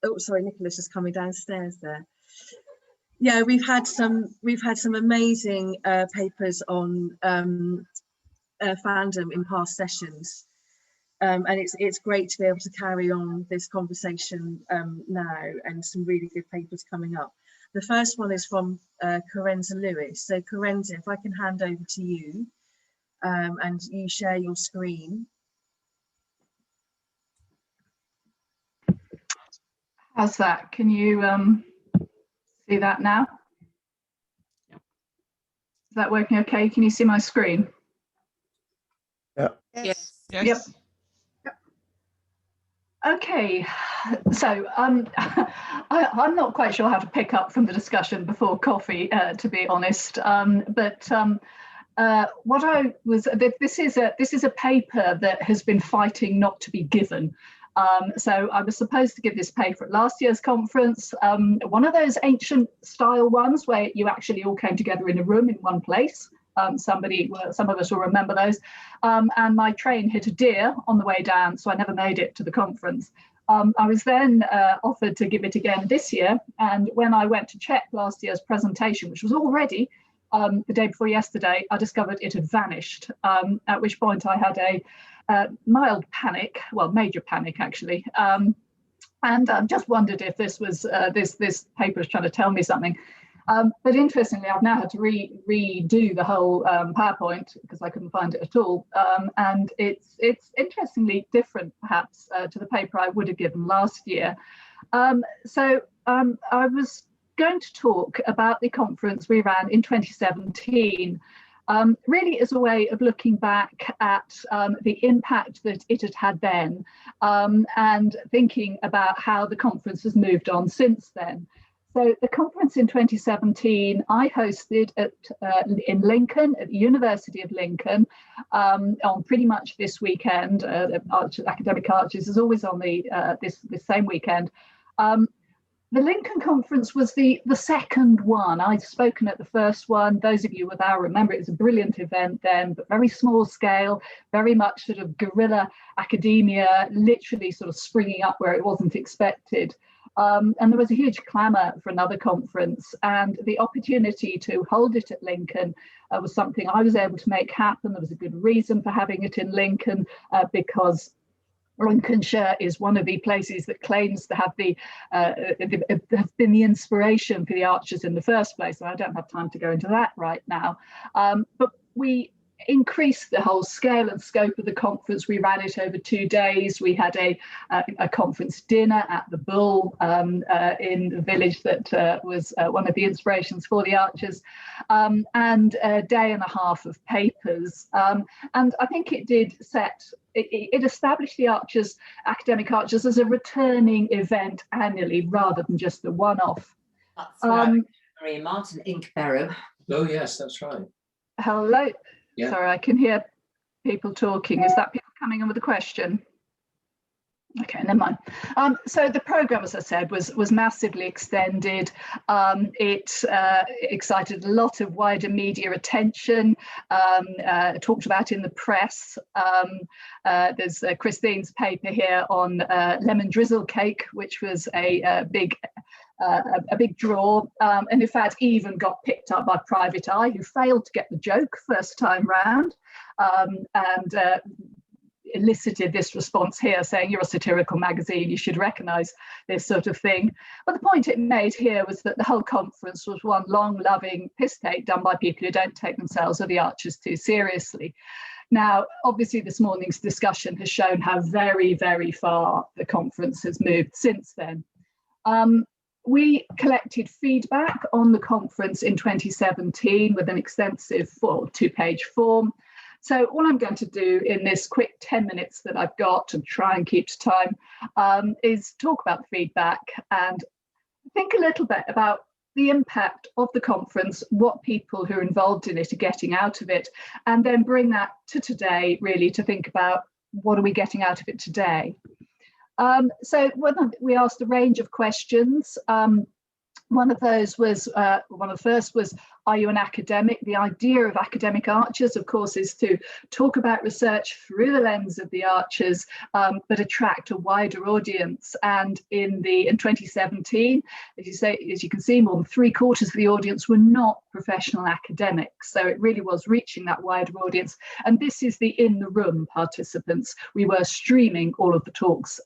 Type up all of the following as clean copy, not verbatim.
Oh, sorry, Nicola's just coming downstairs there. Yeah, we've had some amazing papers on fandom in past sessions, and it's great to be able to carry on this conversation now, and some really good papers coming up. The first one is from Carenza Lewis. So Carenza, if I can hand over to you, and you share your screen. How's that? Can you see that now? Yep. Is that working okay? Can you see my screen? Yeah. Yes. Yep. Okay, so I'm not quite sure how to pick up from the discussion before coffee, to be honest. What I was, this is a paper that has been fighting not to be given. So I was supposed to give this paper at last year's conference, one of those ancient style ones where you actually all came together in a room in one place. Some of us will remember those. And my train hit a deer on the way down, so I never made it to the conference. I was then offered to give it again this year. And when I went to check last year's presentation, which was already the day before yesterday, I discovered it had vanished, at which point I had a mild panic, well, major panic actually, and just wondered if this was this paper was trying to tell me something. But interestingly, I've now had to redo the whole PowerPoint because I couldn't find it at all, and it's interestingly different perhaps to the paper I would have given last year. So I was going to talk about the conference we ran in 2017. Really as a way of looking back at the impact that it had had then, and thinking about how the conference has moved on since then. So the conference in 2017, I hosted in Lincoln, at the University of Lincoln, on pretty much this weekend. Academic Archers is always on this same weekend. The Lincoln conference was the second one. I'd spoken at the first one. Those of you with our remember it was a brilliant event then, but very small scale, very much sort of guerrilla academia, literally sort of springing up where it wasn't expected. And there was a huge clamour for another conference, and the opportunity to hold it at Lincoln was something I was able to make happen. There was a good reason for having it in Lincoln, because Lincolnshire is one of the places that claims to have been the inspiration for the Archers in the first place. And I don't have time to go into that right now. But we increased the whole scale and scope of the conference. We ran it over 2 days. We had a conference dinner at the Bull in the village that was one of the inspirations for the Archers, and a day and a half of papers. And I think it did it established the Archers, Academic Archers, as a returning event annually rather than just a one-off. That's right. Maria Martin, Ink Bearer. Oh yes, that's right. Hello. Yeah. Sorry, I can hear people talking. Is that people coming in with a question? Okay, never mind. So the programme, as I said, was massively extended. It excited a lot of wider media attention, talked about in the press. There's Christine's paper here on lemon drizzle cake, which was a big draw, and in fact even got picked up by Private Eye, who failed to get the joke first time round, and elicited this response here saying, "You're a satirical magazine, you should recognise this sort of thing." But the point it made here was that the whole conference was one long loving piss take done by people who don't take themselves or the Archers too seriously. Now, obviously this morning's discussion has shown how very, very far the conference has moved since then. We collected feedback on the conference in 2017 with an extensive 2-page form. So all I'm going to do in this quick 10 minutes that I've got to try and keep to time is talk about the feedback and think a little bit about the impact of the conference, what people who are involved in it are getting out of it, and then bring that to today, really, to think about what are we getting out of it today. So when we asked a range of questions, One of those was, one of the first was, are you an academic? The idea of academic archers, of course, is to talk about research through the lens of the archers, but attract a wider audience. And in 2017, as you can see, more than 3/4 of the audience were not professional academics. So it really was reaching that wider audience. And this is the in the room participants. We were streaming all of the talks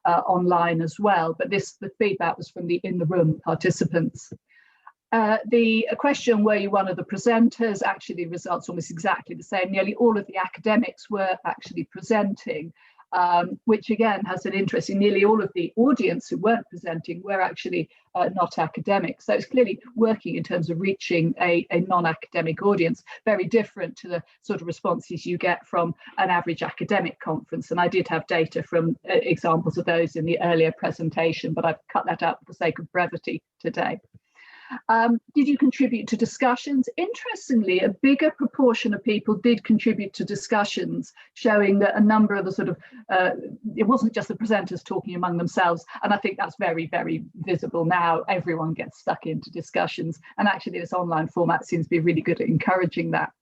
online as well, but the feedback was from the in the room participants. The question, were you one of the presenters? Actually, the results almost exactly the same. Nearly all of the academics were actually presenting, which again has an interest in nearly all of the audience who weren't presenting were actually not academic. So it's clearly working in terms of reaching a non-academic audience, very different to the sort of responses you get from an average academic conference. And I did have data from examples of those in the earlier presentation, but I've cut that out for the sake of brevity today. Did you contribute to discussions? Interestingly, a bigger proportion of people did contribute to discussions, showing that a number of the sort of, it wasn't just the presenters talking among themselves. And I think that's very, very visible now. Everyone gets stuck into discussions. And actually this online format seems to be really good at encouraging that.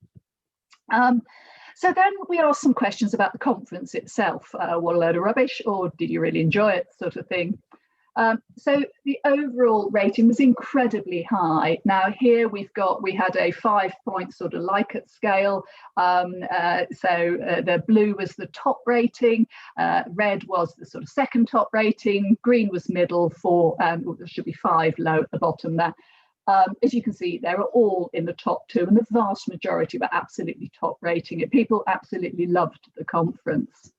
So then we asked some questions about the conference itself. What a load of rubbish, or did you really enjoy it, sort of thing. So the overall rating was incredibly high. Now here we had a 5-point sort of Likert scale. The blue was the top rating, red was the sort of second top rating, green was middle, 4, there should be 5 low at the bottom there. As you can see, they were all in the top 2, and the vast majority were absolutely top rating it. People absolutely loved the conference.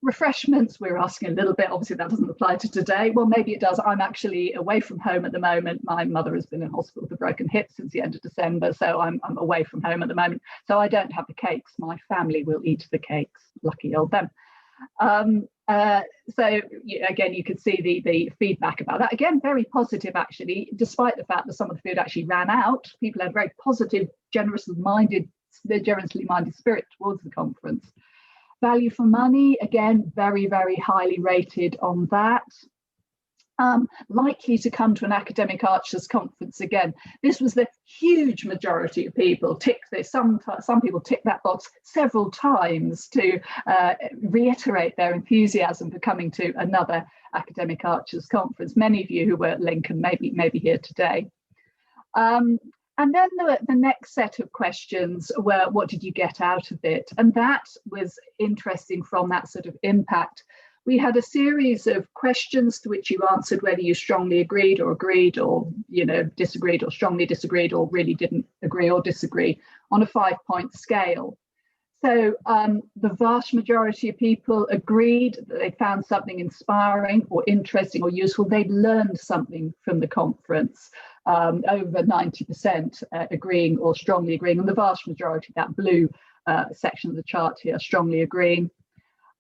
Refreshments, we're asking a little bit, obviously that doesn't apply to today. Well, maybe it does. I'm actually away from home at the moment. My mother has been in hospital with a broken hip since the end of December, so I'm away from home at the moment. So I don't have the cakes. My family will eat the cakes. Lucky old them. So again, you could see the feedback about that. Again, very positive, actually, despite the fact that some of the food actually ran out. People had a very positive, generously minded spirit towards the conference. Value for money, again, very, very highly rated on that. Likely to come to an academic archers conference again. This was the huge majority of people tick this. Some people tick that box several times to reiterate their enthusiasm for coming to another academic archers conference. Many of you who were at Lincoln maybe here today. And then the next set of questions were, what did you get out of it? And that was interesting from that sort of impact. We had a series of questions to which you answered whether you strongly agreed or disagreed or strongly disagreed or really didn't agree or disagree on a 5-point scale. So the vast majority of people agreed that they found something inspiring or interesting or useful. They'd learned something from the conference. Over 90% agreeing or strongly agreeing, and the vast majority, that blue section of the chart here, strongly agreeing.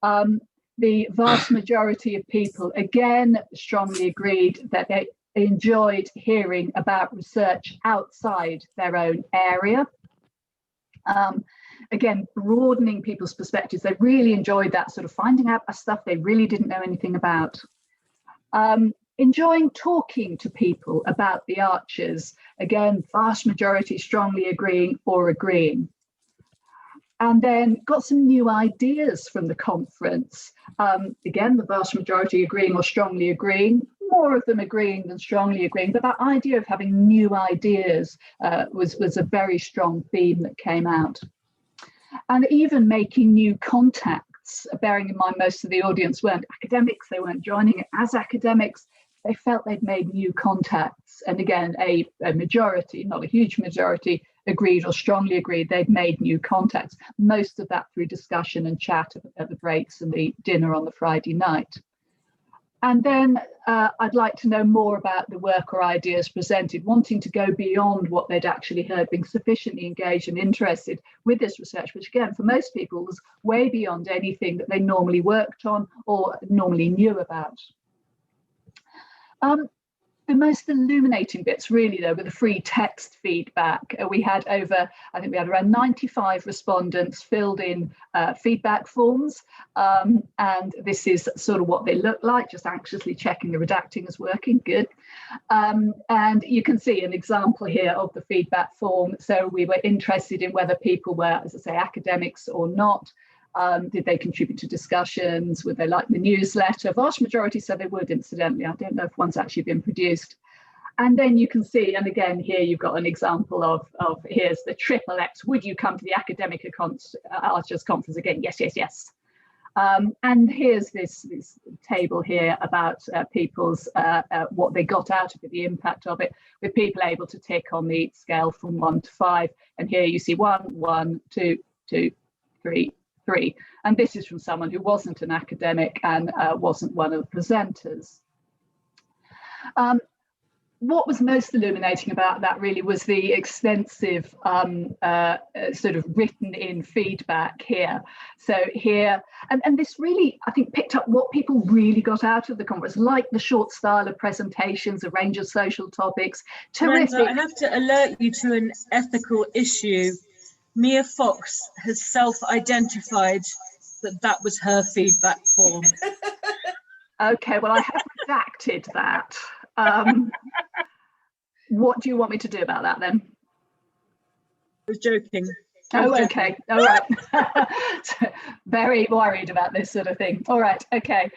The vast majority of people, again, strongly agreed that they enjoyed hearing about research outside their own area. Again, broadening people's perspectives. They really enjoyed that, sort of finding out stuff they really didn't know anything about. Enjoying talking to people about the Archers. Again, vast majority strongly agreeing or agreeing. And then got some new ideas from the conference. Again, the vast majority agreeing or strongly agreeing, more of them agreeing than strongly agreeing, but that idea of having new ideas was a very strong theme that came out. And even making new contacts, bearing in mind most of the audience weren't academics, they weren't joining it as academics, they felt they'd made new contacts. And again, a majority, not a huge majority, agreed or strongly agreed they'd made new contacts. Most of that through discussion and chat at the breaks and the dinner on the Friday night. And then I'd like to know more about the work or ideas presented, wanting to go beyond what they'd actually heard, being sufficiently engaged and interested with this research, which again, for most people was way beyond anything that they normally worked on or normally knew about. The most illuminating bits really though were the free text feedback. We had around 95 respondents filled in feedback forms, and this is sort of what they look like, just anxiously checking the redacting is working, good. And you can see an example here of the feedback form. So we were interested in whether people were, as I say, academics or not. Did they contribute to discussions? Would they like the newsletter? Vast majority said they would, incidentally. I don't know if one's actually been produced. And then you can see, and again, here you've got an example of here's the triple X. Would you come to the academic Archers conference again? Yes, yes, yes. And here's this table here about people's, what they got out of it, the impact of it, with people able to tick on the scale from 1 to 5. And here you see 1, 1, 2, 2, 3, 3. And this is from someone who wasn't an academic and wasn't one of the presenters. What was most illuminating about that really was the extensive sort of written in feedback here. So here, and this really, I think, picked up what people really got out of the conference, like the short style of presentations, a range of social topics. Terrific. Carenza, I have to alert you to an ethical issue. Mia Fox has self-identified that was her feedback form. Okay, well, I have redacted that. What do you want me to do about that then? I was joking. Oh, okay. All right. Very worried about this sort of thing. All right. Okay.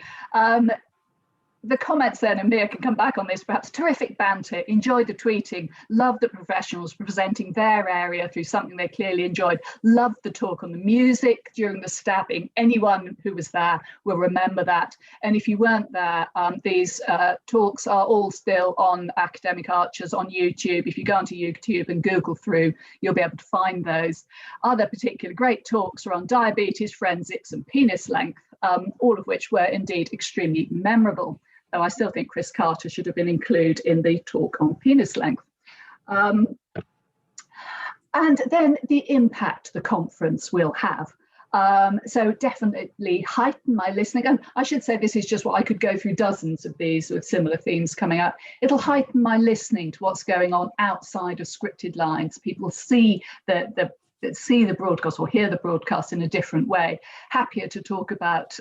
The comments then, and Mia can come back on this, perhaps terrific banter, enjoyed the tweeting, loved the professionals presenting their area through something they clearly enjoyed, loved the talk on the music during the stabbing. Anyone who was there will remember that. And if you weren't there, these talks are all still on Academic Archers on YouTube. If you go onto YouTube and Google through, you'll be able to find those. Other particular great talks are on diabetes, forensics and penis length, all of which were indeed extremely memorable. Though I still think Chris Carter should have been included in the talk on penis length. And then the impact the conference will have. So definitely heighten my listening. And I should say this is just what I could go through dozens of these with similar themes coming up. It'll heighten my listening to what's going on outside of scripted lines. People see the broadcast or hear the broadcast in a different way. Happier to talk about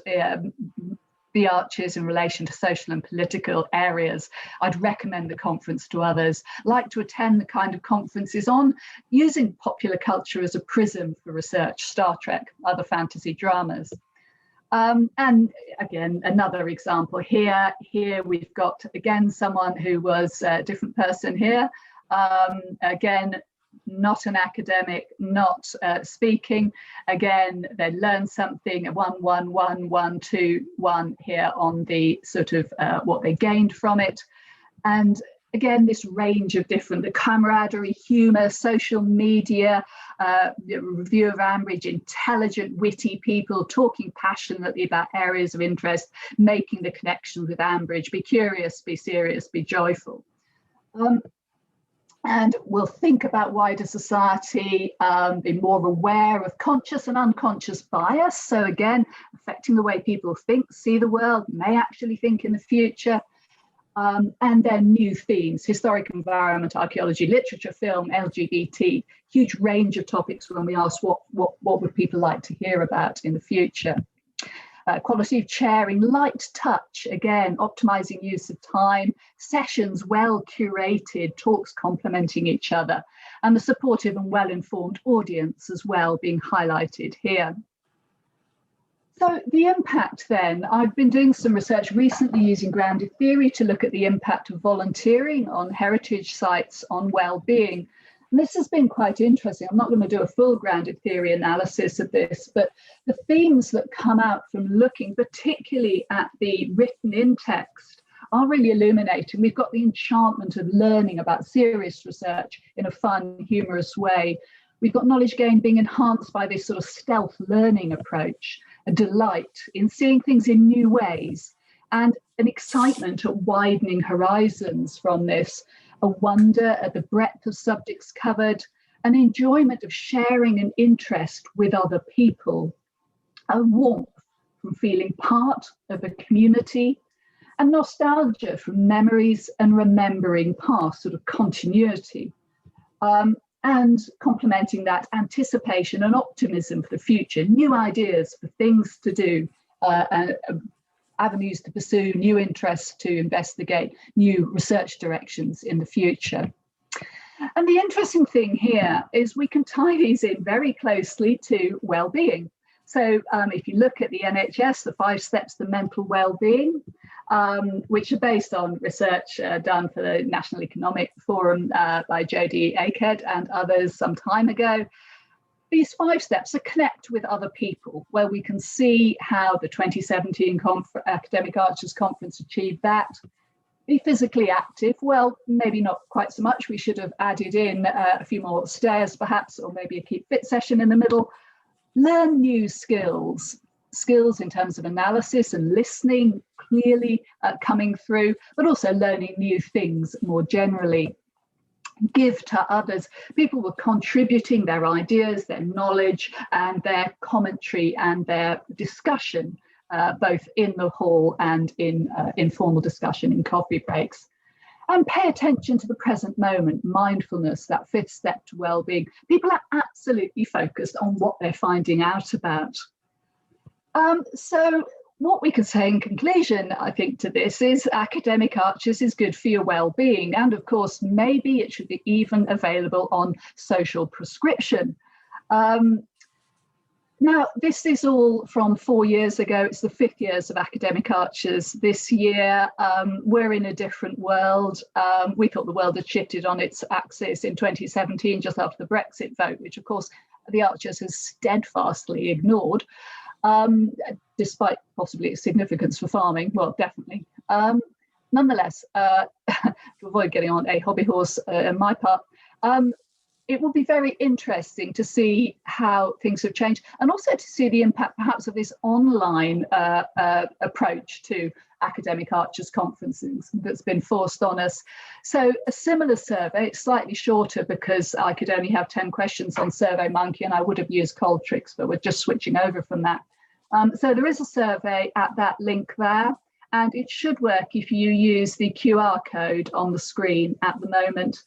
the Archers in relation to social and political areas. I'd recommend the conference to others. Like to attend the kind of conferences on using popular culture as a prism for research, Star Trek, other fantasy dramas. And again, another example here. Here we've got, again, someone who was a different person here. Again, not an academic, not speaking. Again, they learned something, 1, 1, 1, 1, 2, 1 here on the sort of what they gained from it. And again, this range of different, the camaraderie, humour, social media, review of Ambridge, intelligent, witty people talking passionately about areas of interest, making the connection with Ambridge, be curious, be serious, be joyful. And we'll think about wider society, be more aware of conscious and unconscious bias. So again, affecting the way people think, see the world, may actually think in the future. And then new themes, historic environment, archaeology, literature, film, LGBT, huge range of topics when we ask what would people like to hear about in the future. Quality of chairing, light touch, again, optimizing use of time, sessions well curated, talks complementing each other, and the supportive and well-informed audience as well being highlighted here. So the impact then, I've been doing some research recently using grounded theory to look at the impact of volunteering on heritage sites on well-being. And this has been quite interesting. I'm not going to do a full grounded theory analysis of this, but the themes that come out from looking particularly at the written in text are really illuminating. We've got the enchantment of learning about serious research in a fun, humorous way. We've got knowledge gain being enhanced by this sort of stealth learning approach, a delight in seeing things in new ways, and an excitement at widening horizons from this, a wonder at the breadth of subjects covered, an enjoyment of sharing an interest with other people, a warmth from feeling part of a community, and nostalgia from memories and remembering past, sort of continuity. And complementing that, anticipation and optimism for the future, new ideas for things to do, and avenues to pursue, new interests to investigate, new research directions in the future. And the interesting thing here is we can tie these in very closely to well-being. So if you look at the NHS, the 5 steps to mental well-being, which are based on research done for the National Economic Forum by Jodie Aked and others some time ago. These 5 steps are connect with other people, where we can see how the 2017 Academic Archers Conference achieved that. Be physically active, well, maybe not quite so much. We should have added in a few more stairs perhaps, or maybe a keep fit session in the middle. Learn new skills in terms of analysis and listening clearly coming through, but also learning new things more generally. Give to others. People were contributing their ideas, their knowledge, and their commentary and their discussion, both in the hall and in informal discussion in coffee breaks. And pay attention to the present moment, mindfulness, that 5th step to well-being. People are absolutely focused on what they're finding out about. So what we could say in conclusion, I think, to this is academic archers is good for your well-being. And of course, maybe it should be even available on social prescription. Now, this is all from 4 years ago. It's the 5th years of academic archers this year. We're in a different world. We thought the world had shifted on its axis in 2017, just after the Brexit vote, which of course the Archers has steadfastly ignored, despite possibly its significance for farming. Well, definitely. Nonetheless, to avoid getting on a hobby horse on my part, it will be very interesting to see how things have changed, and also to see the impact perhaps of this online approach to academic archers conferences that's been forced on us. So a similar survey, it's slightly shorter because I could only have 10 questions on SurveyMonkey, and I would have used Qualtrics, but we're just switching over from that. So there is a survey at that link there, and it should work if you use the QR code on the screen at the moment.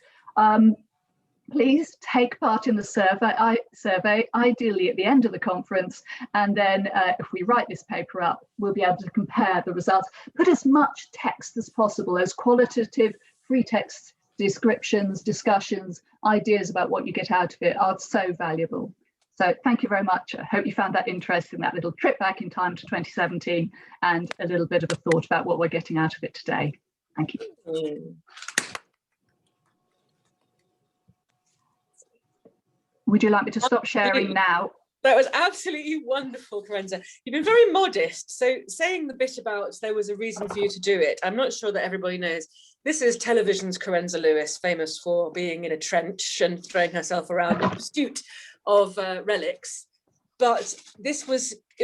Please take part in the survey, ideally at the end of the conference, and then if we write this paper up, we'll be able to compare the results. Put as much text as possible, those qualitative free text descriptions, discussions, ideas about what you get out of it are so valuable. So thank you very much. I hope you found that interesting, that little trip back in time to 2017 and a little bit of a thought about what we're getting out of it today. Thank you. Would you like me to stop sharing now? That was absolutely wonderful, Carenza. You've been very modest. So saying the bit about there was a reason for you to do it, I'm not sure that everybody knows. This is television's Carenza Lewis, famous for being in a trench and throwing herself around in pursuit of relics. But it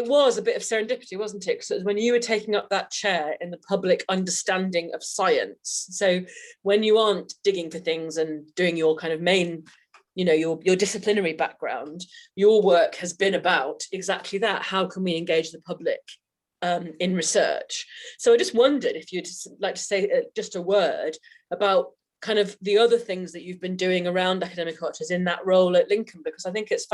was a bit of serendipity, wasn't it? Because it was when you were taking up that chair in the public understanding of science. So when you aren't digging for things and doing your kind of main, you know, your disciplinary background, your work has been about exactly that. How can we engage the public in research? So I just wondered if you'd like to say just a word about kind of the other things that you've been doing around academic archers in that role at Lincoln, because I think it's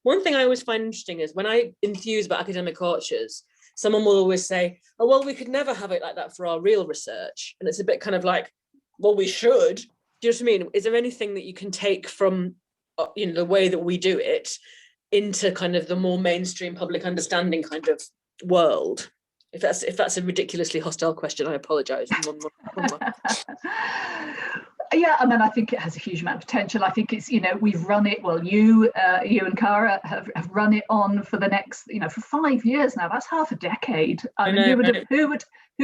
one thing I always find interesting is when I enthuse about academic archers, someone will always say, oh, well, we could never have it like that for our real research. And it's a bit kind of like, well, we should. Do you know what I mean? Is there anything that you can take from, you know, the way that we do it into kind of the more mainstream public understanding kind of world? If that's a ridiculously hostile question, I apologize. Yeah, I mean, I think it has a huge amount of potential. I think it's, you know, we've run it, well, you and Cara have run it on for the next, you know, for 5 years now. That's half a decade. I mean, who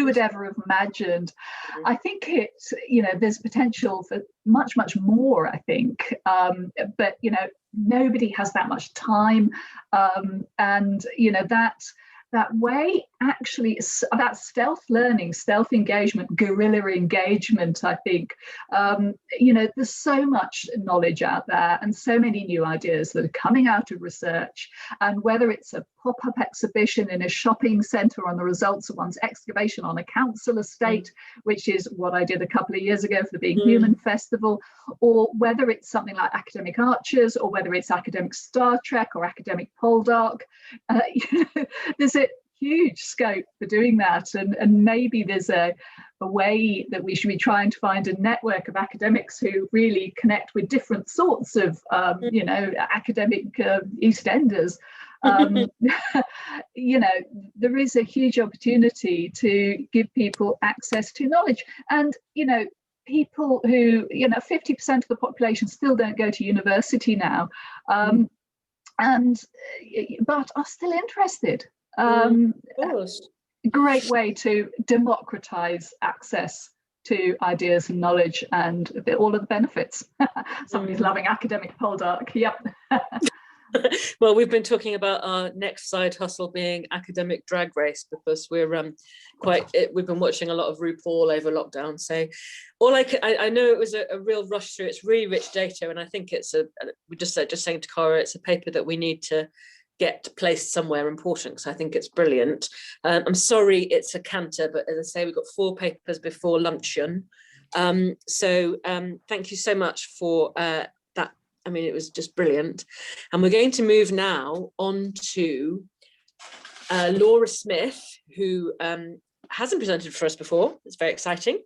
would ever have imagined? I think it's, you know, there's potential for much, much more, I think. But, you know, nobody has that much time. And, you know, that way actually about stealth learning, stealth engagement, guerrilla engagement, I think, you know, there's so much knowledge out there and so many new ideas that are coming out of research, and whether it's a pop-up exhibition in a shopping centre on the results of one's excavation on a council estate, which is what I did a couple of years ago for the Being Human Festival, or whether it's something like academic Archers, or whether it's academic Star Trek or academic Poldark. There's a huge scope for doing that, and maybe there's a way that we should be trying to find a network of academics who really connect with different sorts of academic EastEnders. There is a huge opportunity to give people access to knowledge, and people who 50% of the population still don't go to university now, but are still interested. Of course. Great way to democratize access to ideas and knowledge and all of the benefits. Somebody's loving academic Poldark. Yep. Well, we've been talking about our next side hustle being academic drag race, because we've been watching a lot of RuPaul over lockdown. So I know it was a real rush through. It's really rich data, and I think it's just saying to Cara, it's a paper that we need to get placed somewhere important, because I think it's brilliant. I'm sorry it's a canter, but as I say, we've got 4 papers before luncheon. So thank you so much for that. I mean, it was just brilliant. And we're going to move now on to Laura Smith, who hasn't presented for us before. It's very exciting.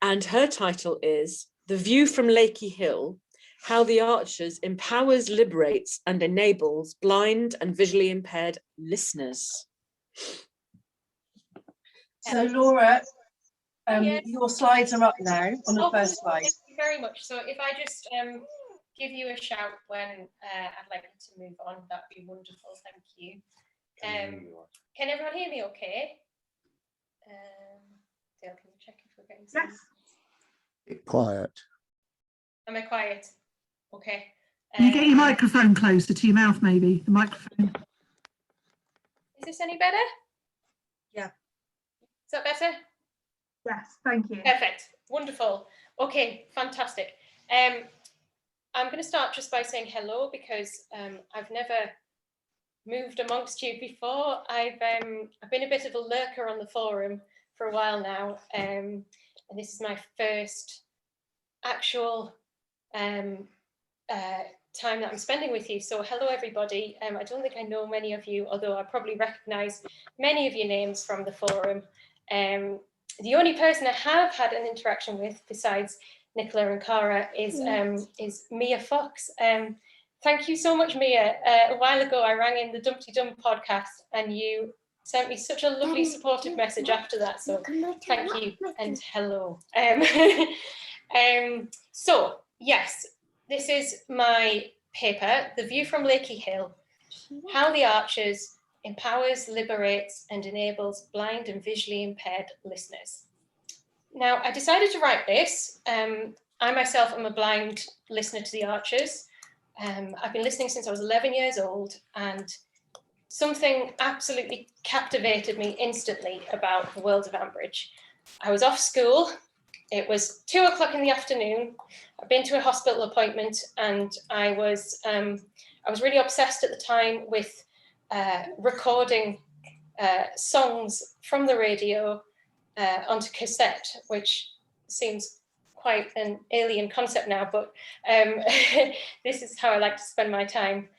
And her title is The View from Lakey Hill: How the Archers Empowers, Liberates and Enables Blind and Visually Impaired Listeners. So Laura, your slides are up now on the first slide. Thank you very much. So if I just give you a shout when I'd like you to move on, that'd be wonderful. Thank you. Can everyone hear me okay? Dale, can you check if we're getting some? Yes. Quiet. Am I quiet? Okay. Can you get your microphone closer to your mouth, maybe? The microphone. Is this any better? Yeah. Is that better? Yes, thank you. Perfect. Wonderful. Okay, fantastic. I'm going to start just by saying hello, because I've never moved amongst you before. I've been a bit of a lurker on the forum for a while now, and this is my first actual time that I'm spending with you. So hello everybody. I don't think I know many of you, although I probably recognise many of your names from the forum. The only person I have had an interaction with besides Nicola and Cara is Mia Fox. Thank you so much, Mia. A while ago I rang in the Dumpty Dum podcast and you sent me such a lovely supportive message after that, so thank you and hello. So yes, this is my paper, The View from Lakey Hill: How the Archers Empowers, Liberates and Enables Blind and Visually Impaired Listeners. Now, I decided to write this. I myself am a blind listener to the Archers. I've been listening since I was 11 years old, and something absolutely captivated me instantly about the world of Ambridge. I was off school. It was 2 o'clock in the afternoon. I'd been to a hospital appointment, and I was really obsessed at the time with recording songs from the radio onto cassette, which seems quite an alien concept now, but this is how I like to spend my time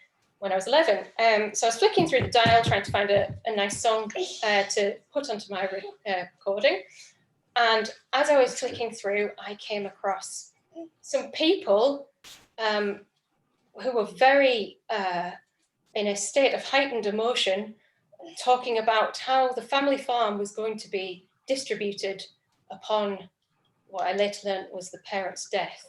when I was 11. So I was flicking through the dial trying to find a nice song to put onto my recording. And as I was flicking through, I came across some people who were very in a state of heightened emotion, talking about how the family farm was going to be distributed upon what I later learned was the parents' death.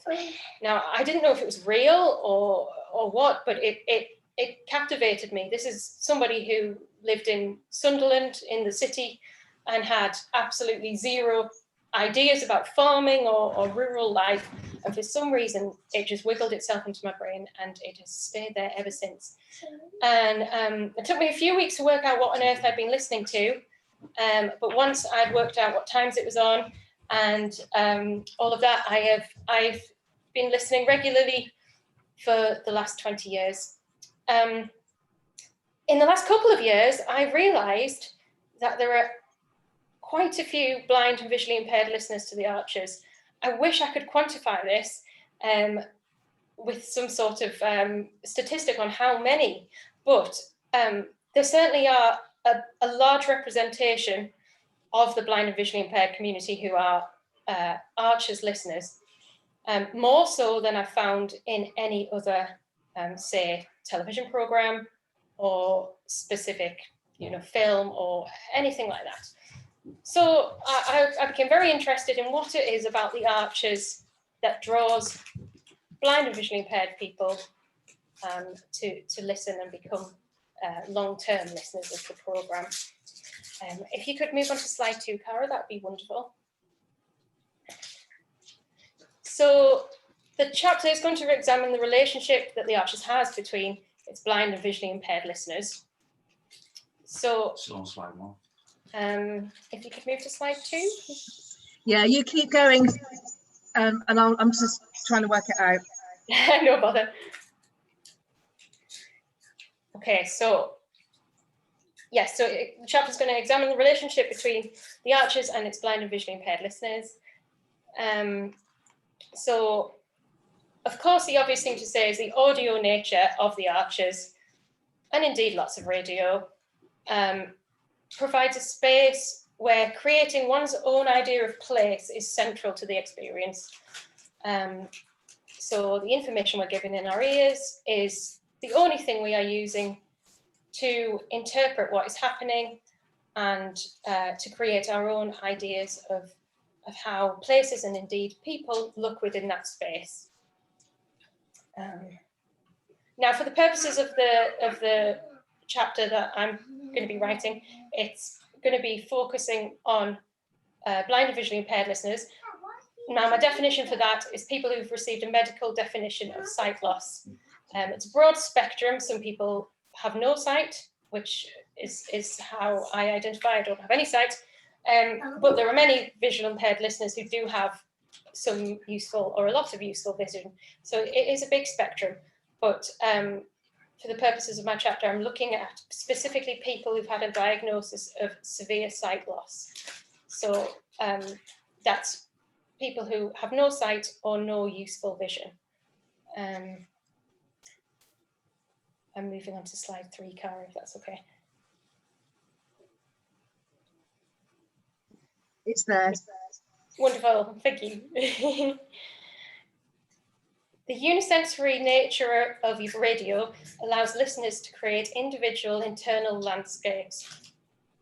Now, I didn't know if it was real or what, but it captivated me. This is somebody who lived in Sunderland in the city and had absolutely zero ideas about farming or rural life. And for some reason, it just wiggled itself into my brain and it has stayed there ever since. And it took me a few weeks to work out what on earth I'd been listening to. But once I'd worked out what times it was on and all of that, I've been listening regularly for the last 20 years. in the last couple of years, I realised that there are quite a few blind and visually impaired listeners to the Archers. I wish I could quantify this with some sort of statistic on how many, but there certainly are a large representation of the blind and visually impaired community who are Archers listeners, more so than I found in any other, say, television programme or specific, film or anything like that. So I became very interested in what it is about the Archers that draws blind and visually impaired people to listen and become long-term listeners of the programme. If you could move on to slide 2, Cara, that'd be wonderful. So the chapter is going to examine the relationship that the Archers has between its blind and visually impaired listeners. So Still on slide 1. if you could move to slide 2. Yeah, you keep going, and I'm just trying to work it out. No bother. Okay, so yes, so the chapter is going to examine the relationship between the Archers and its blind and visually impaired listeners. So, of course, the obvious thing to say is the audio nature of the Archers, and indeed lots of radio, provides a space where creating one's own idea of place is central to the experience. So the information we're given in our ears is the only thing we are using to interpret what is happening and to create our own ideas of how places and indeed people look within that space. Now, for the purposes of the chapter that I'm going to be writing, it's going to be focusing on blind and visually impaired listeners. Now, my definition for that is people who've received a medical definition of sight loss. It's a broad spectrum. Some people have no sight, which is how I identify. I don't have any sight. But there are many visual impaired listeners who do have some useful or a lot of useful vision. So it is a big spectrum. But for the purposes of my chapter, I'm looking at specifically people who've had a diagnosis of severe sight loss. So that's people who have no sight or no useful vision. I'm moving on to slide 3, Cara, if that's okay. It's there. Wonderful, thank you. The unisensory nature of radio allows listeners to create individual internal landscapes.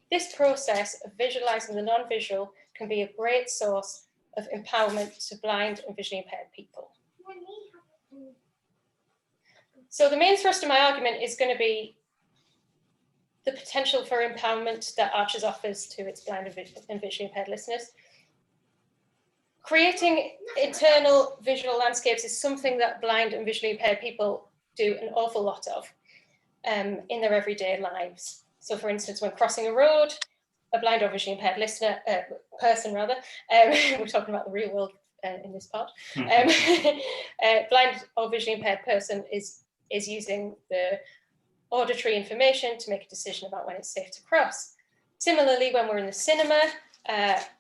This process of visualizing the non-visual can be a great source of empowerment to blind and visually impaired people. So the main thrust of my argument is going to be the potential for empowerment that Archers offers to its blind and visually impaired listeners. Creating internal visual landscapes is something that blind and visually impaired people do an awful lot of in their everyday lives. So for instance, when crossing a road, a blind or visually impaired person, we're talking about the real world in this part, blind or visually impaired person is using the auditory information to make a decision about when it's safe to cross. Similarly, when we're in the cinema,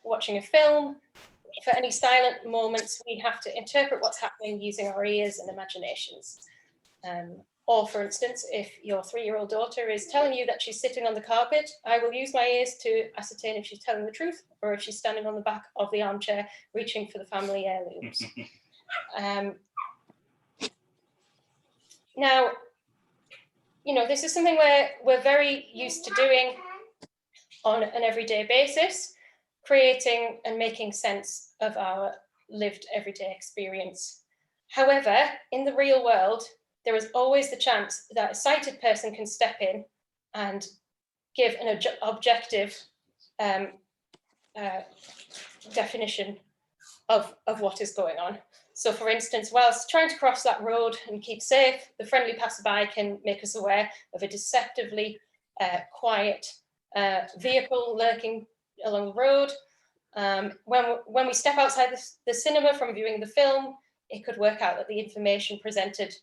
watching a film, for any silent moments, we have to interpret what's happening using our ears and imaginations. Or for instance, if your 3-year-old daughter is telling you that she's sitting on the carpet, I will use my ears to ascertain if she's telling the truth or if she's standing on the back of the armchair reaching for the family heirlooms. Now, this is something we're very used to doing on an everyday basis, creating and making sense of our lived everyday experience. However, in the real world, there is always the chance that a sighted person can step in and give an objective definition of what is going on. So for instance, whilst trying to cross that road and keep safe, the friendly passerby can make us aware of a deceptively quiet vehicle lurking along the road. When we step outside the cinema from viewing the film, it could work out that the information presented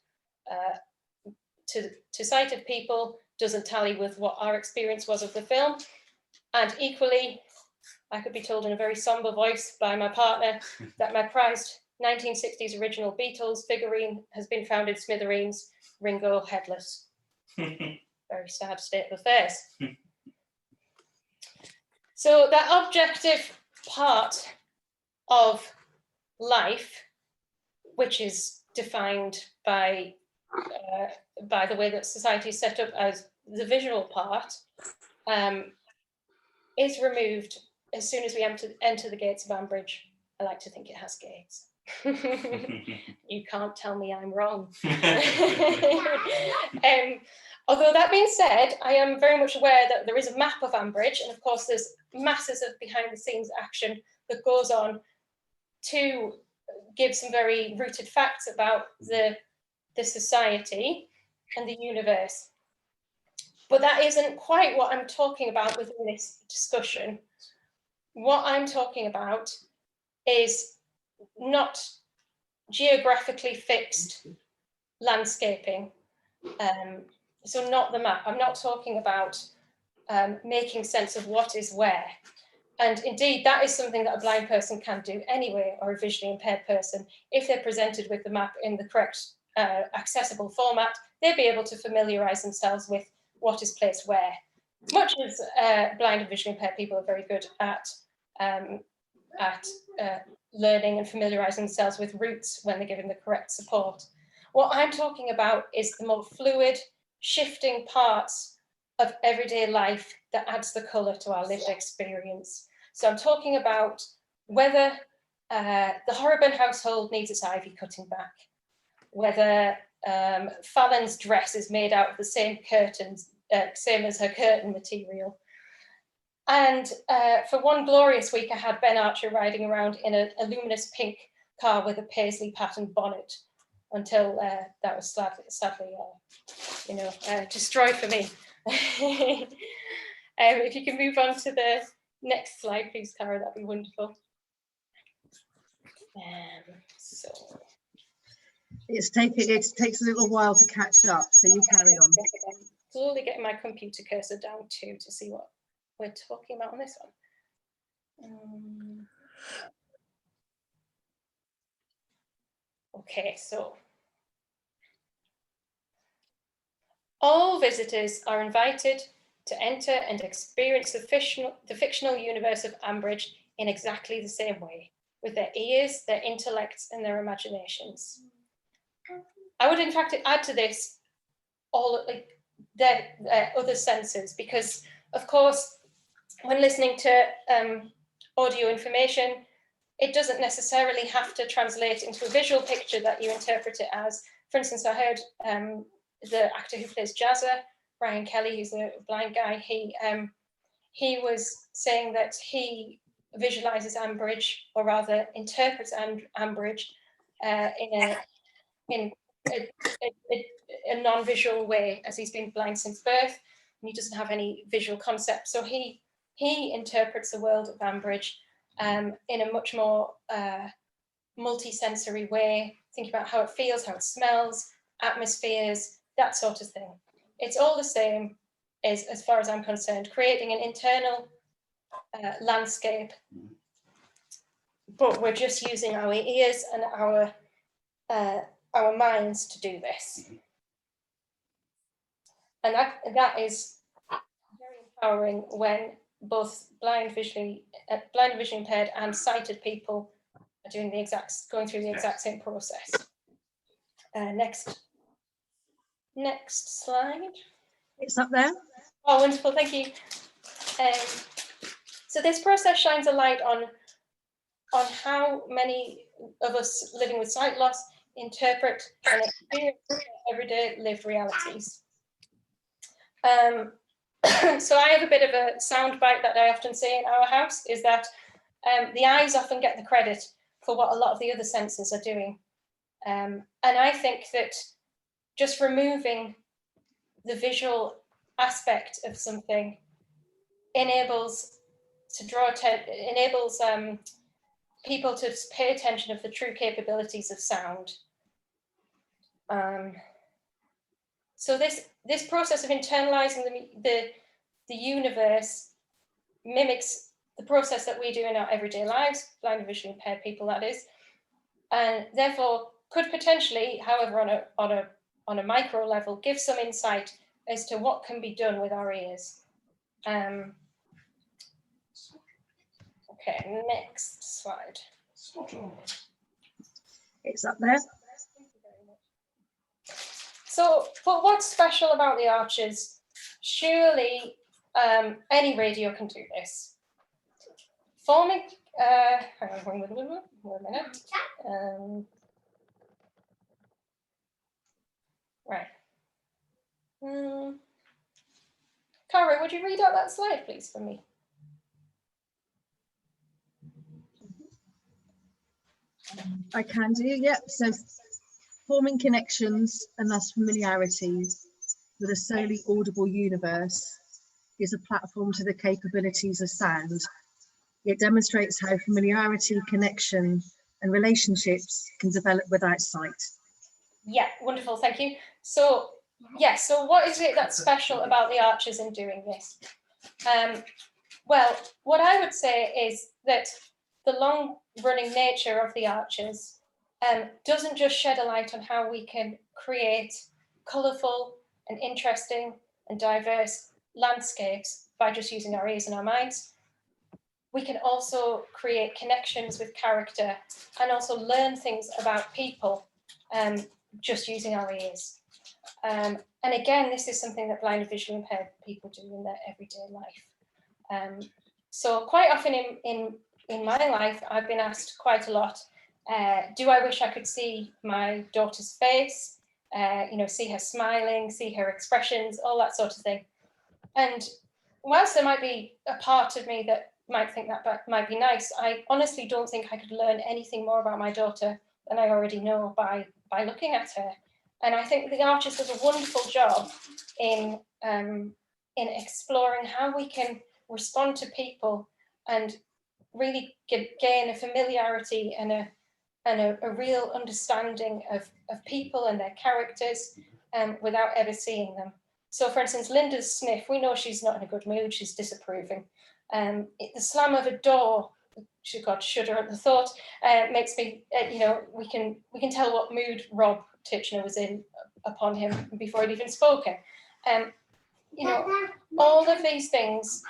to sighted people doesn't tally with what our experience was of the film. And equally, I could be told in a very somber voice by my partner that my prized 1960s original Beatles figurine has been found in smithereens, Ringo headless. Very sad state of affairs. So that objective part of life, which is defined by the way that society is set up as the visual part, is removed as soon as we enter the gates of Ambridge. I like to think it has gates. You can't tell me I'm wrong. Although that being said, I am very much aware that there is a map of Ambridge, and of course there's masses of behind the scenes action that goes on to give some very rooted facts about the society and the universe. But that isn't quite what I'm talking about within this discussion. What I'm talking about is not geographically fixed landscaping. So not the map. I'm not talking about making sense of what is where. And indeed, that is something that a blind person can do anyway, or a visually impaired person. If they're presented with the map in the correct accessible format, they'll be able to familiarize themselves with what is placed where. Much as blind and visually impaired people are very good at learning and familiarizing themselves with routes when they're given the correct support. What I'm talking about is the more fluid, shifting parts of everyday life that adds the colour to our lived experience. So I'm talking about whether the Horrobin household needs its ivy cutting back, whether Fallon's dress is made out of the same curtains, same as her curtain material. And for one glorious week, I had Ben Archer riding around in a luminous pink car with a paisley patterned bonnet, until that was sadly destroyed for me. If you can move on to the next slide, please, Cara, that'd be wonderful. So it takes a little while to catch up, so you carry on. I'm slowly getting my computer cursor down too to see what we're talking about on this one. Okay, so all visitors are invited to enter and experience the fictional universe of Ambridge in exactly the same way, with their ears, their intellects, and their imaginations. I would in fact add to this all their other senses, because of course, when listening to audio information, it doesn't necessarily have to translate into a visual picture that you interpret it as. For instance, I heard the actor who plays Jazza, Brian Kelly, who's a blind guy, he was saying that he visualizes Ambridge, or rather interprets Ambridge in a non-visual way, as he's been blind since birth, and he doesn't have any visual concept. So he interprets the world of Ambridge in a much more multi-sensory way, thinking about how it feels, how it smells, atmospheres, that sort of thing. It's all the same as far as I'm concerned, creating an internal landscape, but we're just using our ears and our minds to do this. And that is very empowering when both blind, visually impaired and sighted people are going through the exact same process. Next slide. It's up there. Oh, wonderful, thank you. So this process shines a light on how many of us living with sight loss interpret and experience everyday lived realities. So I have a bit of a sound bite that I often say in our house, is that the eyes often get the credit for what a lot of the other senses are doing. And I think that just removing the visual aspect of something enables people to pay attention of the true capabilities of sound. So this process of internalizing the universe mimics the process that we do in our everyday lives, blind and visually impaired people, that is, and therefore could potentially, however, on a micro level, give some insight as to what can be done with our ears. Okay, next slide. It's up there. So, but what's special about the Archers? Surely any radio can do this. Forming, hang on one minute. Right. Cara, would you read out that slide, please, for me? I can do, yep. So forming connections and thus familiarities with a solely audible universe is a platform to the capabilities of sound. It demonstrates how familiarity, connection, and relationships can develop without sight. Yeah, wonderful, thank you. So, yes, so what is it that's special about the Archers in doing this? Well, what I would say is that the long-running nature of the Archers doesn't just shed a light on how we can create colourful and interesting and diverse landscapes by just using our ears and our minds. We can also create connections with character and also learn things about people just using our ears. And again, this is something that blind and visually impaired people do in their everyday life. So quite often in my life, I've been asked quite a lot, do I wish I could see my daughter's face, see her smiling, see her expressions, all that sort of thing. And whilst there might be a part of me that might think that might be nice, I honestly don't think I could learn anything more about my daughter than I already know by looking at her. And I think the Archers does a wonderful job in exploring how we can respond to people and really gain a familiarity and a real understanding of people and their characters without ever seeing them. So for instance, Linda's sniff, we know she's not in a good mood, she's disapproving. The slam of a door, God, shudder at the thought, makes me, we can tell what mood Rob Titchener was in upon him before he'd even spoken. All of these things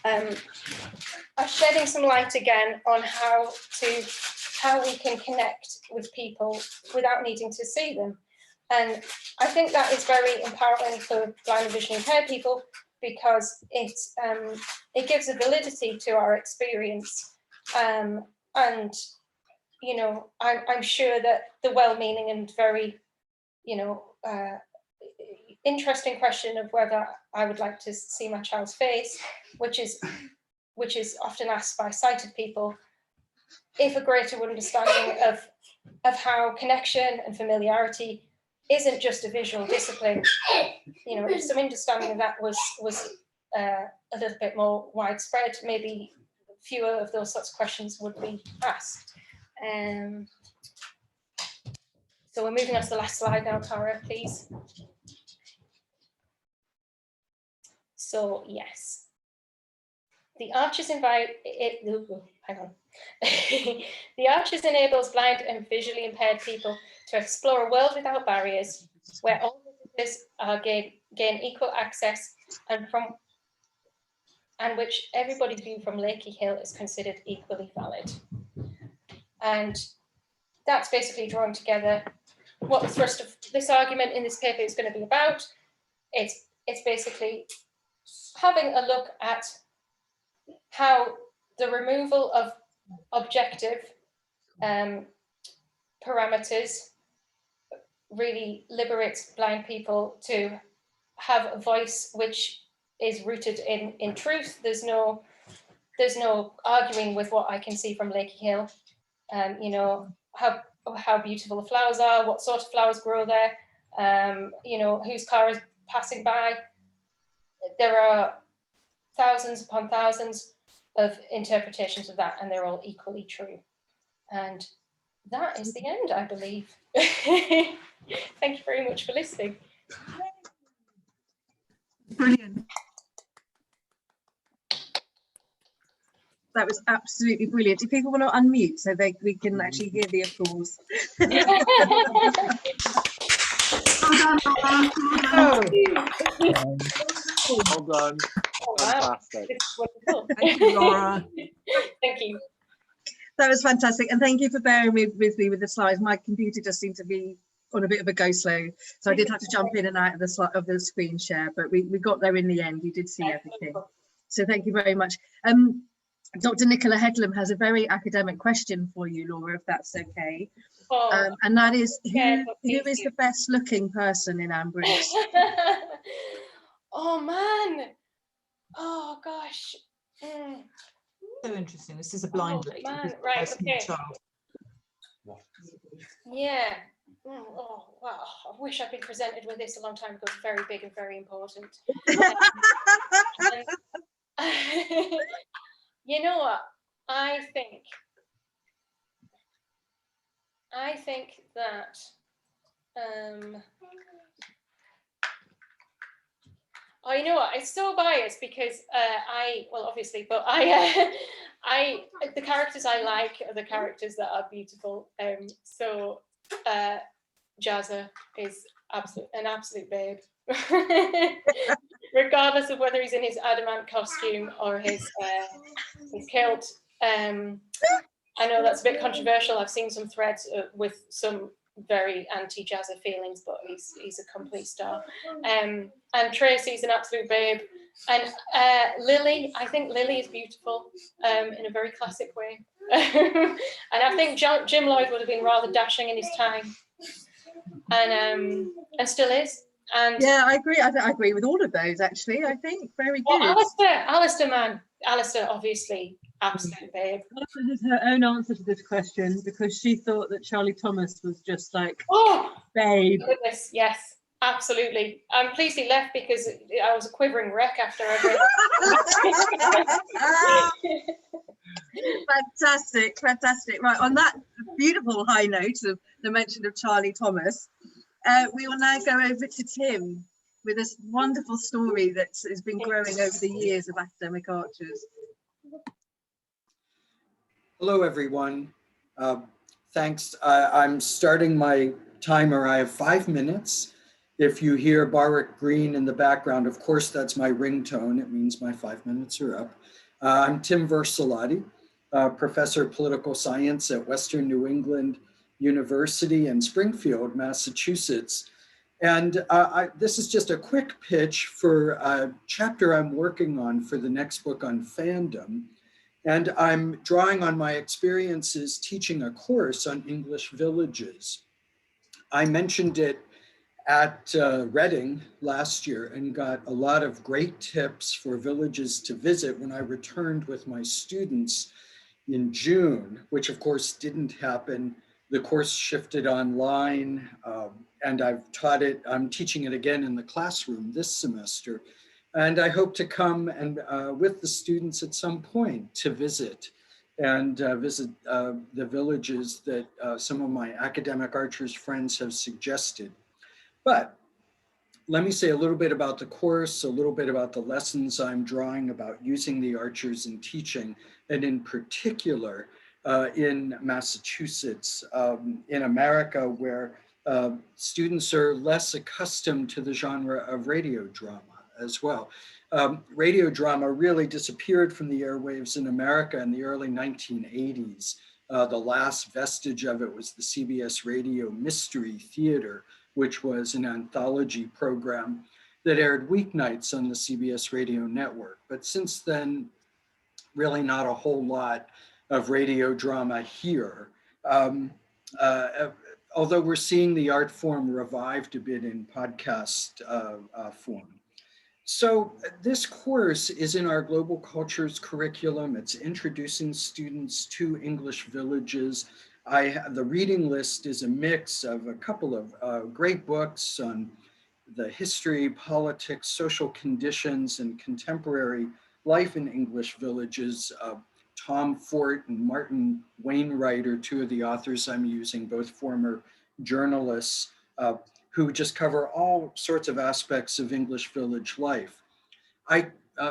are shedding some light again on how we can connect with people without needing to see them. And I think that is very empowering for blind and visually impaired people because it gives a validity to our experience. And, I'm sure that the well-meaning and very, interesting question of whether I would like to see my child's face, which is often asked by sighted people, if a greater understanding of how connection and familiarity isn't just a visual discipline, if some understanding of that was a little bit more widespread, maybe fewer of those sorts of questions would be asked. So we're moving on to the last slide now, Cara, please. So yes, the Archers The Archers enables blind and visually impaired people to explore a world without barriers, where all visitors gain equal access and which everybody's view from Lakey Hill is considered equally valid. And that's basically drawing together what the thrust of this argument in this paper is going to be about. It's basically having a look at how the removal of objective parameters really liberates blind people to have a voice which is rooted in truth. There's no arguing with what I can see from Lakey Hill. How beautiful the flowers are, what sort of flowers grow there, whose car is passing by. There are thousands upon thousands of interpretations of that, and they're all equally true. And that is the end, I believe. Thank you very much for listening. Brilliant. That was absolutely brilliant. Do people want to unmute so we can actually hear the applause? Well done, Laura. Well done. Oh, wow. Fantastic. It's wonderful. Thank you, Laura. Thank you. That was fantastic, and thank you for bearing with me with the slides. My computer just seemed to be on a bit of a go slow, so I did have to jump in and out of the screen share, but we got there in the end. You did see everything, so thank you very much. Dr. Nicola Headlam has a very academic question for you, Laura, if that's okay. Oh, And that is, who is do. the best looking person in Ambridge? Oh man. Oh gosh. Mm. So interesting. This is a blind lady. Man. who's Right, a small okay. child. Yeah. Oh wow. I wish I'd been presented with this a long time ago. It's very big and very important. You know what? I think that oh, you know what? It's so biased because obviously, but the characters I like are the characters that are beautiful. So Jazza is an absolute babe. Regardless of whether he's in his adamant costume or his kilt. I know that's a bit controversial. I've seen some threads with some very anti-Jazza feelings, but he's a complete star. And Tracy's an absolute babe. And Lily, I think Lily is beautiful in a very classic way. And I think Jim Lloyd would have been rather dashing in his time, and still is. And yeah, I agree. I agree with all of those, actually. I think very good. Alistair, man. Alistair, obviously, absolute babe. Alistair has her own answer to this question because she thought that Charlie Thomas was just like, babe. Goodness, yes, absolutely. I'm pleased he left because I was a quivering wreck after everything. Fantastic, fantastic. Right, on that beautiful high note of the mention of Charlie Thomas, we will now go over to Tim with this wonderful story that has been growing over the years of academic archers. Hello, everyone. Thanks. I'm starting my timer. I have 5 minutes. If you hear Barwick Green in the background, of course, that's my ringtone. It means my 5 minutes are up. I'm Tim Vercellotti, professor of political science at Western New England University in Springfield, Massachusetts. And this is just a quick pitch for a chapter I'm working on for the next book on fandom. And I'm drawing on my experiences teaching a course on English villages. I mentioned it at Reading last year and got a lot of great tips for villages to visit when I returned with my students in June, which of course didn't happen. The course shifted online and I'm teaching it again in the classroom this semester. And I hope to come and with the students at some point to visit the villages that some of my academic archers friends have suggested. But let me say a little bit about the course, a little bit about the lessons I'm drawing about using the archers in teaching, and in particular in Massachusetts, in America, where students are less accustomed to the genre of radio drama as well. Radio drama really disappeared from the airwaves in America in the early 1980s. The last vestige of it was the CBS Radio Mystery Theater, which was an anthology program that aired weeknights on the CBS radio network. But since then, really not a whole lot of radio drama here. Although we're seeing the art form revived a bit in podcast form. So this course is in our global cultures curriculum. It's introducing students to English villages. The reading list is a mix of a couple of great books on the history, politics, social conditions, and contemporary life in English villages. Tom Fort and Martin Wainwright are two of the authors I'm using, both former journalists who just cover all sorts of aspects of English village life. I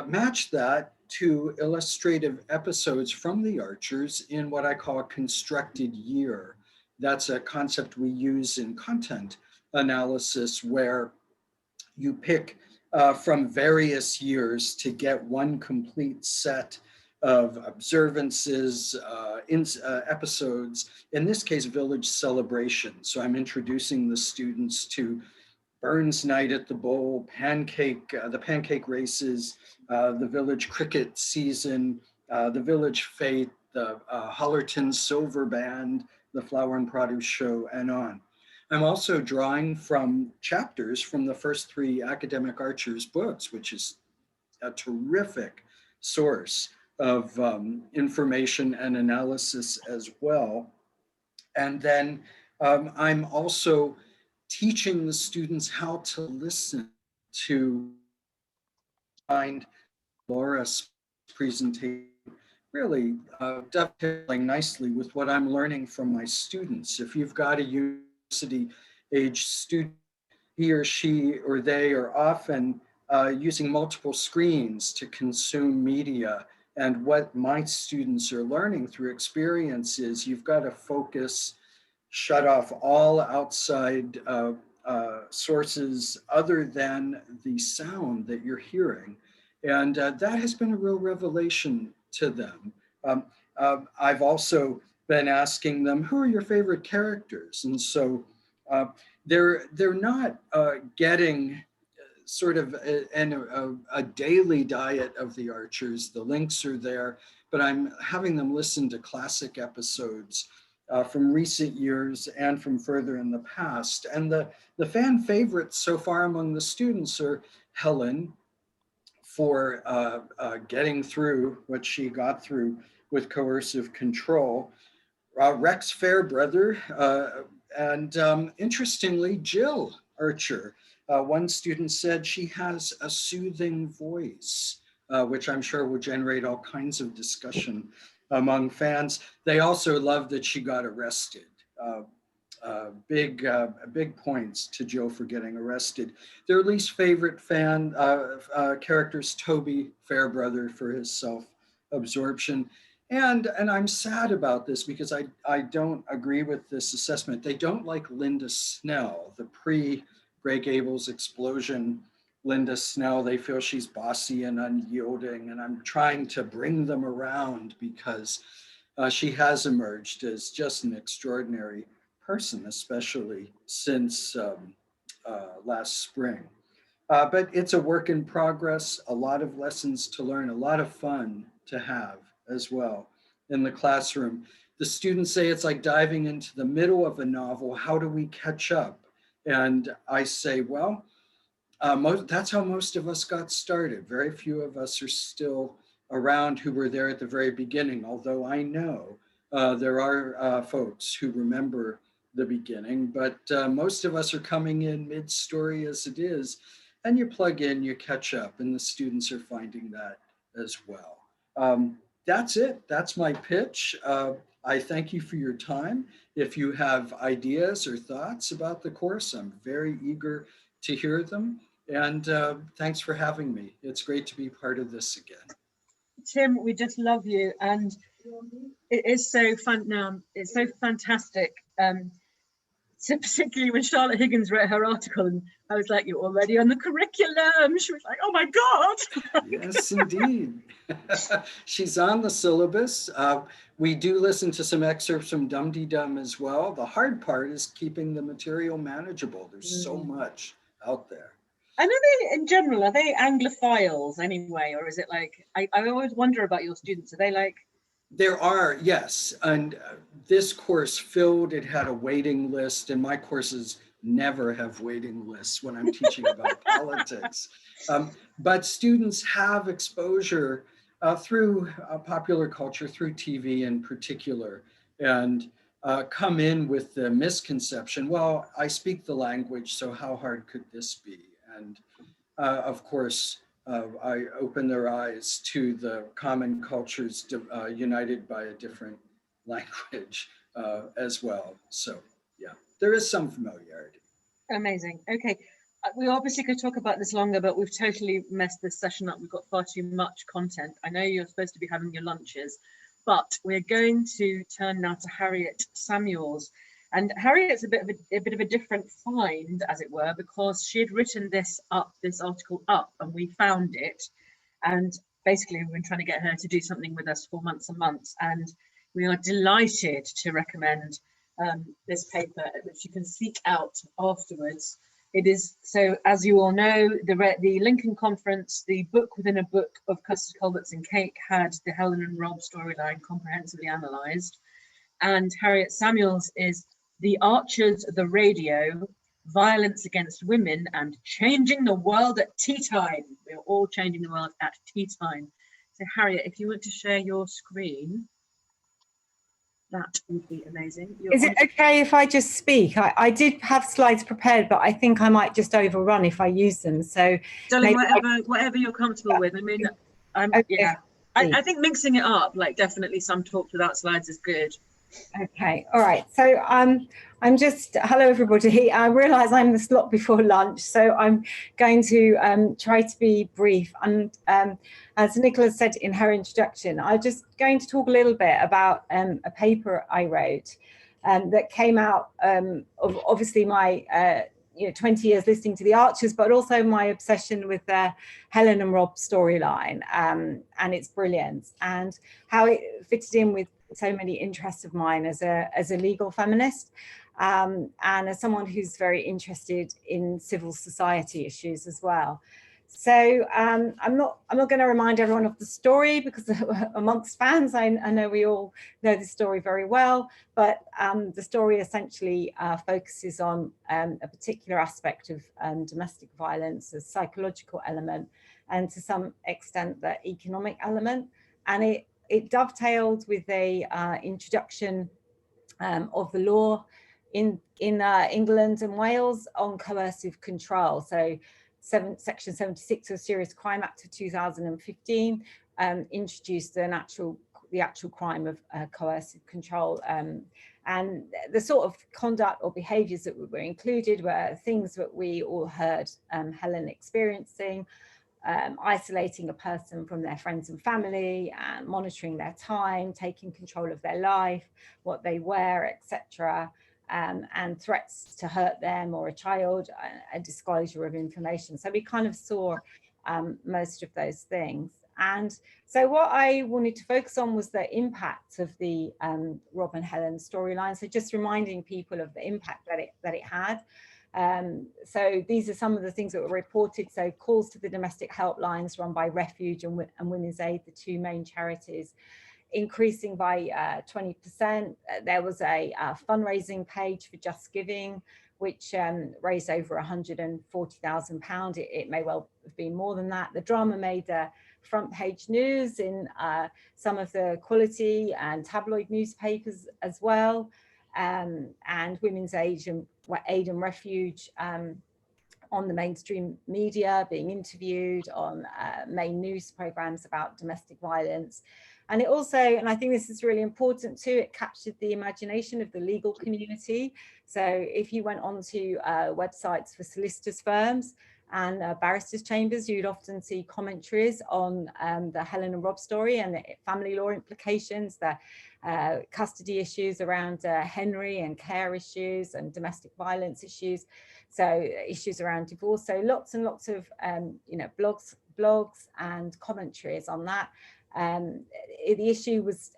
matched that to illustrative episodes from the Archers in what I call a constructed year. That's a concept we use in content analysis, where you pick from various years to get one complete set of observances, episodes, in this case, village celebrations. So I'm introducing the students to Burns Night at the Bowl, the pancake races, the village cricket season, the village fete, the Hollerton Silver Band, the Flower and Produce Show, and on. I'm also drawing from chapters from the first 3 academic Archers books, which is a terrific source of information and analysis as well. And then I'm also teaching the students how to listen to find Laura's presentation, really dovetailing nicely with what I'm learning from my students. If you've got a university age student, he or she or they are often using multiple screens to consume media. And what my students are learning through experience is you've got to focus, shut off all outside sources other than the sound that you're hearing. And that has been a real revelation to them. I've also been asking them, who are your favorite characters? And so they're not getting sort of a daily diet of the Archers. The links are there, but I'm having them listen to classic episodes from recent years and from further in the past. And the fan favorites so far among the students are Helen, for getting through what she got through with coercive control, Rex Fairbrother, and interestingly, Jill Archer. One student said she has a soothing voice, which I'm sure will generate all kinds of discussion among fans. They also love that she got arrested. Big points to Jill for getting arrested. Their least favorite fan characters, Toby Fairbrother for his self-absorption. And I'm sad about this because I don't agree with this assessment. They don't like Linda Snell, the pre-Grey Gables explosion Linda Snell. They feel she's bossy and unyielding, and I'm trying to bring them around because she has emerged as just an extraordinary person, especially since last spring. But it's a work in progress, a lot of lessons to learn, a lot of fun to have as well in the classroom. The students say it's like diving into the middle of a novel. How do we catch up? And I say, well, that's how most of us got started. Very few of us are still around who were there at the very beginning, although I know there are folks who remember the beginning, but most of us are coming in mid-story as it is, and you plug in, you catch up, and the students are finding that as well. That's it. That's my pitch. I thank you for your time. If you have ideas or thoughts about the course, I'm very eager to hear them. And thanks for having me. It's great to be part of this again. Tim, we just love you, and it is so fun now. It's so fantastic. So particularly when Charlotte Higgins wrote her article, and I was like, "You're already on the curriculum." She was like, "Oh my God!" Yes, indeed. She's on the syllabus. We do listen to some excerpts from Dum Dee Dum as well. The hard part is keeping the material manageable. There's so much out there. And are they, in general, are they Anglophiles anyway, or is it like, I always wonder about your students, are they like? There are, yes, and this course filled, it had a waiting list, and my courses never have waiting lists when I'm teaching about politics. But students have exposure through popular culture, through TV in particular, and come in with the misconception, well, I speak the language, so how hard could this be? And of course, I open their eyes to the common cultures united by a different language as well. So yeah, there is some familiarity. Amazing. Okay. We obviously could talk about this longer, but we've totally messed this session up. We've got far too much content. I know you're supposed to be having your lunches, but we're going to turn now to Harriet Samuels. And Harriet's a bit of a different find, as it were, because she had written this article up, and we found it. And basically, we've been trying to get her to do something with us for months and months. And we are delighted to recommend this paper, which you can seek out afterwards. It is, so as you all know, the Lincoln Conference, the book within a book of Custard, Culverts and Cake, had the Helen and Rob storyline comprehensively analysed. And Harriet Samuels is The Archers, the Radio, Violence Against Women and Changing the World at Teatime. We're all changing the world at teatime. So Harriet, if you want to share your screen, that would be amazing. Is it okay if I just speak? I did have slides prepared, but I think I might just overrun if I use them. So, darling, whatever you're comfortable with. I mean, okay. Yeah, I think mixing it up, like definitely some talk without slides is good. Okay, all right. So I'm just, hello everybody. I realise I'm the slot before lunch, so I'm going to try to be brief. And as Nicola said in her introduction, I'm just going to talk a little bit about a paper I wrote that came out of obviously my 20 years listening to the Archers, but also my obsession with the Helen and Rob storyline and its brilliance and how it fitted in with so many interests of mine as a legal feminist and as someone who's very interested in civil society issues as well. So I'm not going to remind everyone of the story because amongst fans, I know we all know the story very well, but the story essentially focuses on a particular aspect of domestic violence, a psychological element, and to some extent the economic element. And it dovetailed with a introduction of the law in England and Wales on coercive control. So Section 76 of the Serious Crime Act of 2015 introduced the actual crime of coercive control. And the sort of conduct or behaviours that were included were things that we all heard Helen experiencing, isolating a person from their friends and family and monitoring their time, taking control of their life, what they wear, etc. And threats to hurt them or a child, a disclosure of information. So we kind of saw most of those things. And so what I wanted to focus on was the impact of the Rob and Helen storyline. So just reminding people of the impact that it had. So these are some of the things that were reported. So calls to the domestic helplines run by Refuge and Women's Aid, the two main charities, increasing by 20%. There was a fundraising page for Just Giving, which raised over £140,000. It may well have been more than that. The drama made front page news in some of the quality and tabloid newspapers as well. And Women's Aid and Refuge on the mainstream media, being interviewed on main news programs about domestic violence. And it also, and I think this is really important too, it captured the imagination of the legal community. So if you went onto websites for solicitors' firms and barristers' chambers, you'd often see commentaries on the Helen and Rob story and the family law implications, the custody issues around Henry and care issues and domestic violence issues. So issues around divorce. So lots and lots of blogs and commentaries on that. The issue was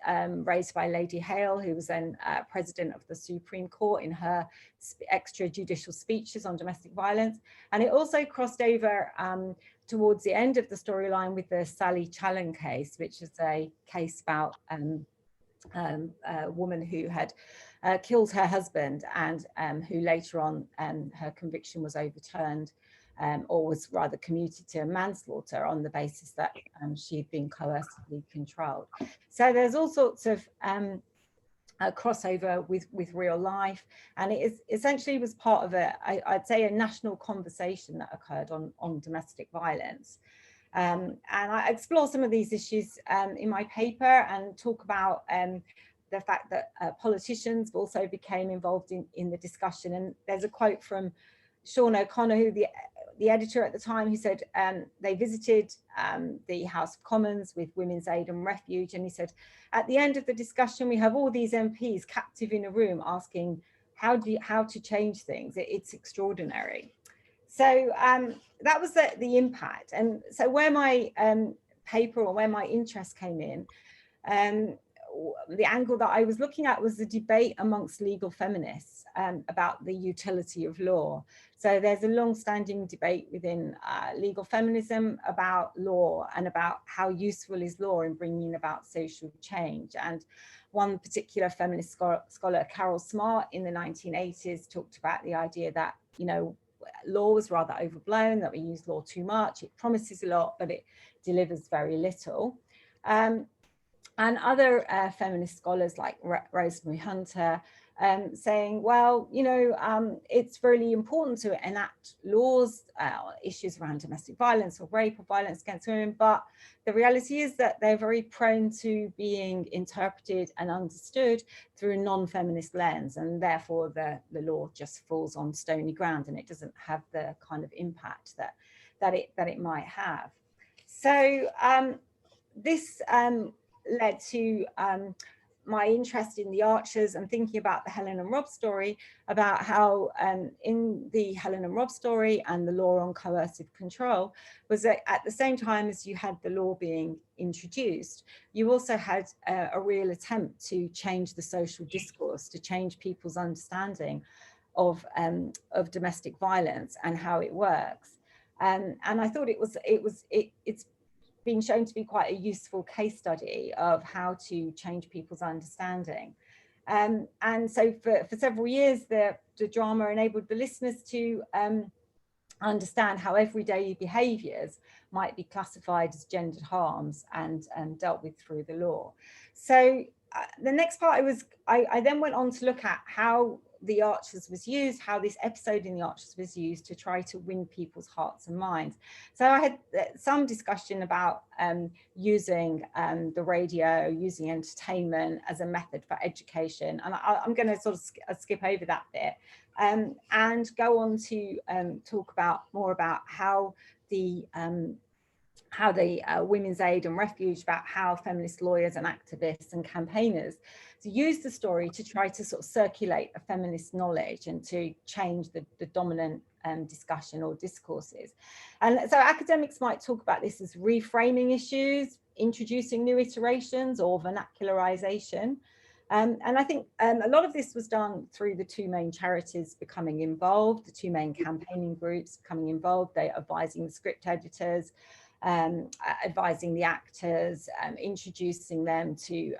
raised by Lakey Hill, who was then president of the Supreme Court, in her extrajudicial speeches on domestic violence. And it also crossed over towards the end of the storyline with the Sally Challen case, which is a case about a woman who had killed her husband and who later on her conviction was overturned. Or was rather commuted to manslaughter on the basis that she'd been coercively controlled. So there's all sorts of a crossover with real life, and it is essentially was part of I'd say a national conversation that occurred on domestic violence. And I explore some of these issues in my paper and talk about the fact that politicians also became involved in the discussion. And there's a quote from Sean O'Connor, who the editor at the time, who said they visited the House of Commons with Women's Aid and Refuge, and he said, at the end of the discussion, we have all these MPs captive in a room asking how to change things. It's extraordinary. So that was the impact. And so where my paper or where my interest came in, the angle that I was looking at was the debate amongst legal feminists about the utility of law. So there's a long-standing debate within legal feminism about law and about how useful is law in bringing about social change. And one particular feminist scholar, Carol Smart, in the 1980s talked about the idea that, you know, law was rather overblown, that we use law too much. It promises a lot, but it delivers very little. And other feminist scholars like Rosemary Hunter saying, well, you know, it's really important to enact laws, issues around domestic violence or rape or violence against women, but the reality is that they're very prone to being interpreted and understood through a non-feminist lens, and therefore the law just falls on stony ground and it doesn't have the kind of impact that it might have. So this led to my interest in the Archers and thinking about the Helen and Rob story, about how in the Helen and Rob story and the law on coercive control was that at the same time as you had the law being introduced, you also had a real attempt to change the social discourse, to change people's understanding of domestic violence and how it works. And I thought it's been shown to be quite a useful case study of how to change people's understanding. And so for several years, the drama enabled the listeners to understand how everyday behaviours might be classified as gendered harms and dealt with through the law. So the next part I then went on to look at how the Archers was used, how this episode in the Archers was used to try to win people's hearts and minds. So I had some discussion about using the radio, using entertainment as a method for education, and I'm going to sort of skip over that bit and go on to talk more about how the Women's Aid and Refuge, about how feminist lawyers and activists and campaigners to use the story to try to sort of circulate a feminist knowledge and to change the dominant discussion or discourses. And so academics might talk about this as reframing issues, introducing new iterations, or vernacularization. And I think a lot of this was done through the two main charities becoming involved, the two main campaigning groups becoming involved. They're advising the script editors, advising the actors, introducing them to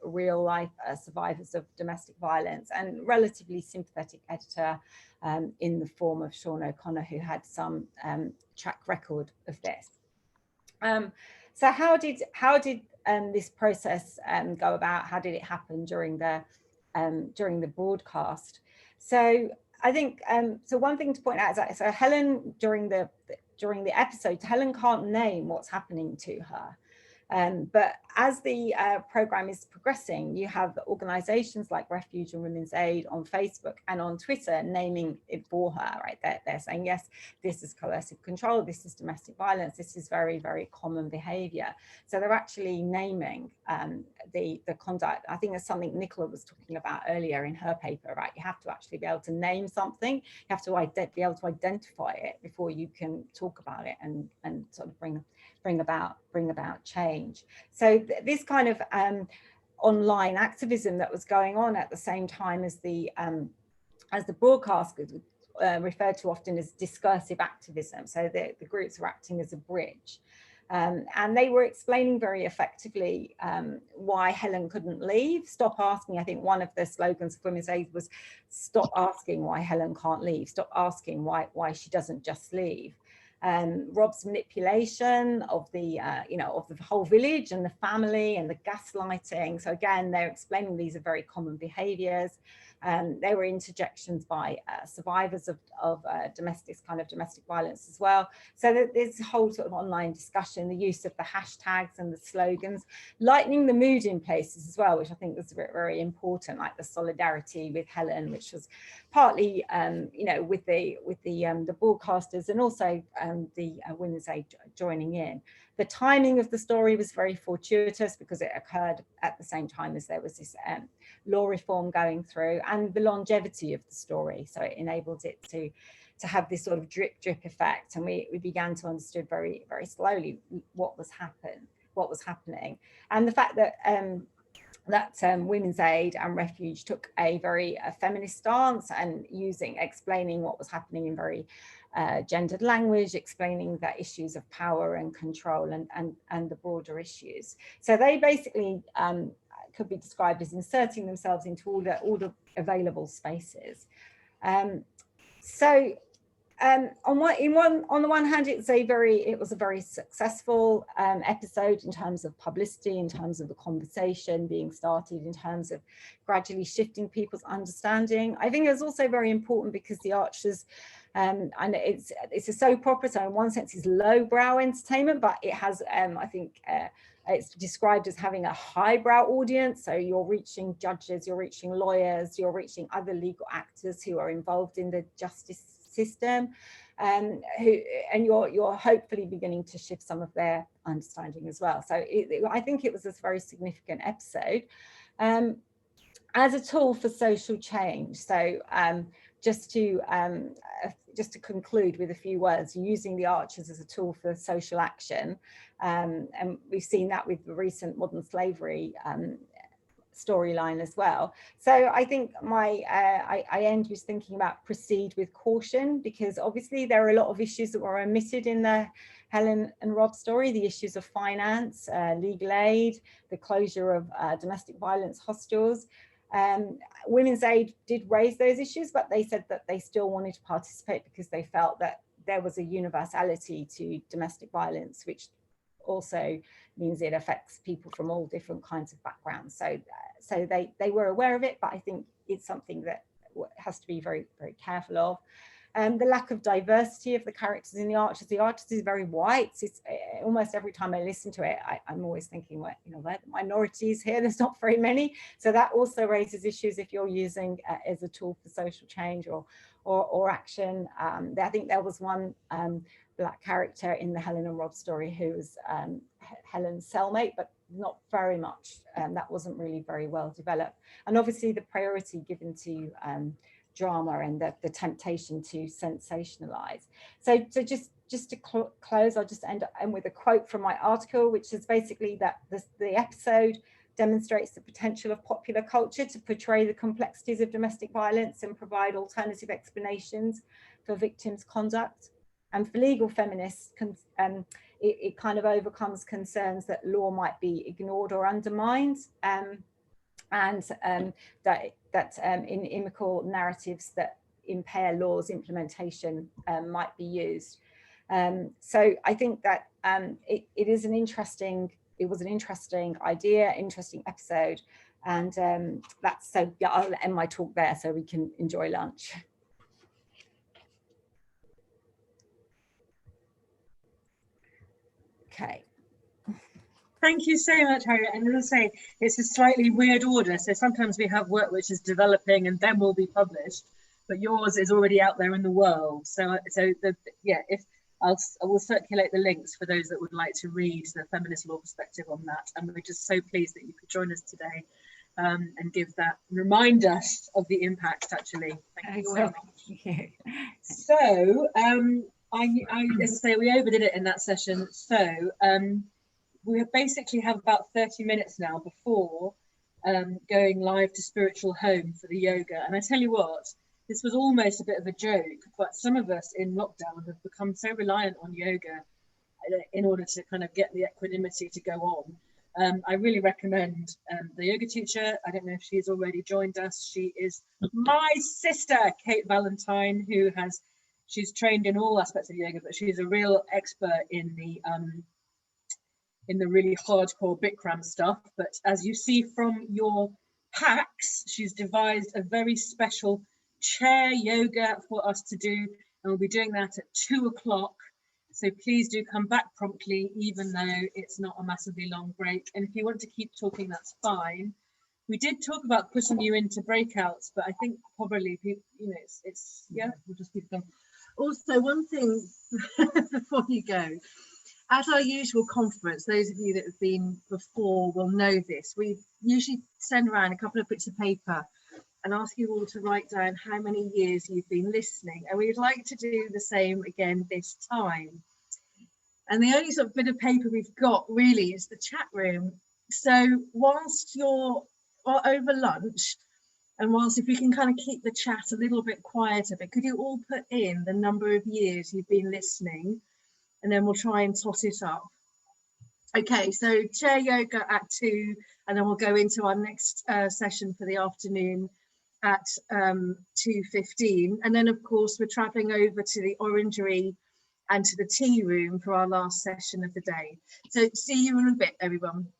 real life survivors of domestic violence, and relatively sympathetic editor in the form of Sean O'Connor, who had some track record of this. So how did this process go about? How did it happen during the broadcast? So I think so one thing to point out is that so Helen during the episode, Helen can't name what's happening to her. But as the program is progressing, you have organizations like Refuge and Women's Aid on Facebook and on Twitter naming it for her, right? They're saying, yes, this is coercive control, this is domestic violence, this is very, very common behavior. So they're actually naming the conduct. I think that's something Nicola was talking about earlier in her paper, right? You have to actually be able to name something, you have to be able to identify it before you can talk about it and sort of bring about change. So this kind of online activism that was going on at the same time as the broadcast referred to often as discursive activism. So the groups were acting as a bridge. And they were explaining very effectively why Helen couldn't leave. Stop asking. I think one of the slogans of Women's Aid was stop asking why Helen can't leave. Stop asking why she doesn't just leave. Rob's manipulation of the, of the whole village and the family and the gaslighting. So again, they're explaining these are very common behaviours. There were interjections by survivors of domestic violence as well. So there's a whole sort of online discussion, the use of the hashtags and the slogans, lightening the mood in places as well, which I think was very important, like the solidarity with Helen, which was partly, with the broadcasters and also the Women's Aid joining in. The timing of the story was very fortuitous because it occurred at the same time as there was this law reform going through, and the longevity of the story. So it enabled it to have this sort of drip effect, and we began to understand very, very slowly what was happening, and the fact that Women's Aid and Refuge took a very feminist stance and explaining what was happening in very gendered language, explaining the issues of power and control and the broader issues. So they basically could be described as inserting themselves into all the available spaces. On the one hand, it was a very successful episode in terms of publicity, in terms of the conversation being started, in terms of gradually shifting people's understanding. I think it was also very important because the Archers, and it's a soap opera, so in one sense it's lowbrow entertainment, but it has, I think, it's described as having a highbrow audience. So you're reaching judges, you're reaching lawyers, you're reaching other legal actors who are involved in the justice system, and you're hopefully beginning to shift some of their understanding as well. So I think it was a very significant episode as a tool for social change. So just to conclude with a few words, using the Archers as a tool for social action, and we've seen that with the recent modern slavery storyline as well. So I think I end with thinking about proceed with caution, because obviously there are a lot of issues that were omitted in the Helen and Rob story, the issues of finance, legal aid, the closure of domestic violence hostels. Women's Aid did raise those issues, but they said that they still wanted to participate because they felt that there was a universality to domestic violence, which also means it affects people from all different kinds of backgrounds. So they were aware of it, but I think it's something that has to be very, very careful of. The lack of diversity of the characters in the Archers. The Archers is very white. It's almost every time I listen to it, I'm always thinking, well, the minorities here, there's not very many. So that also raises issues if you're using as a tool for social change or action. I think there was one Black character in the Helen and Rob story who was Helen's cellmate, but not very much. That wasn't really very well developed. And obviously the priority given to drama and the temptation to sensationalize. So just to close, I'll just end with a quote from my article, which is basically that the episode demonstrates the potential of popular culture to portray the complexities of domestic violence and provide alternative explanations for victims' conduct. And for legal feminists, it kind of overcomes concerns that law might be ignored or undermined, and that inimical narratives that impair law's implementation might be used. So I think that it was an interesting idea, interesting episode, and I'll end my talk there so we can enjoy lunch. Okay. Thank you so much, Harriet. And as I say, it's a slightly weird order. So sometimes we have work which is developing and then will be published, but yours is already out there in the world. So if I will circulate the links for those that would like to read the feminist law perspective on that. And we're just so pleased that you could join us today and remind us of the impact. Actually, thank you very much. So as I say, we overdid it in that session. So. We basically have about 30 minutes now before going live to Spiritual Home for the yoga. And I tell you what, this was almost a bit of a joke, but some of us in lockdown have become so reliant on yoga in order to kind of get the equanimity to go on. I really recommend the yoga teacher. I don't know if she's already joined us. She is my sister, Kate Valentine, who has She's trained in all aspects of yoga, but she's a real expert in the really hardcore Bikram stuff. But as you see from your packs, she's devised a very special chair yoga for us to do, and we'll be doing that at 2 o'clock. So please do come back promptly, even though it's not a massively long break. And if you want to keep talking, that's fine. We did talk about putting you into breakouts, but I think probably, it's yeah, we'll just keep going. Also, one thing before you go, at our usual conference, those of you that have been before will know this, we usually send around a couple of bits of paper and ask you all to write down how many years you've been listening. And we'd like to do the same again this time. And the only sort of bit of paper we've got really is the chat room. So whilst you're over lunch, and whilst if we can kind of keep the chat a little bit quieter, but could you all put in the number of years you've been listening, and then we'll try and tot it up. Okay, so chair yoga at 2, and then we'll go into our next session for the afternoon at 2:15. And then of course we're traveling over to the Orangery and to the tea room for our last session of the day. So see you in a bit, everyone.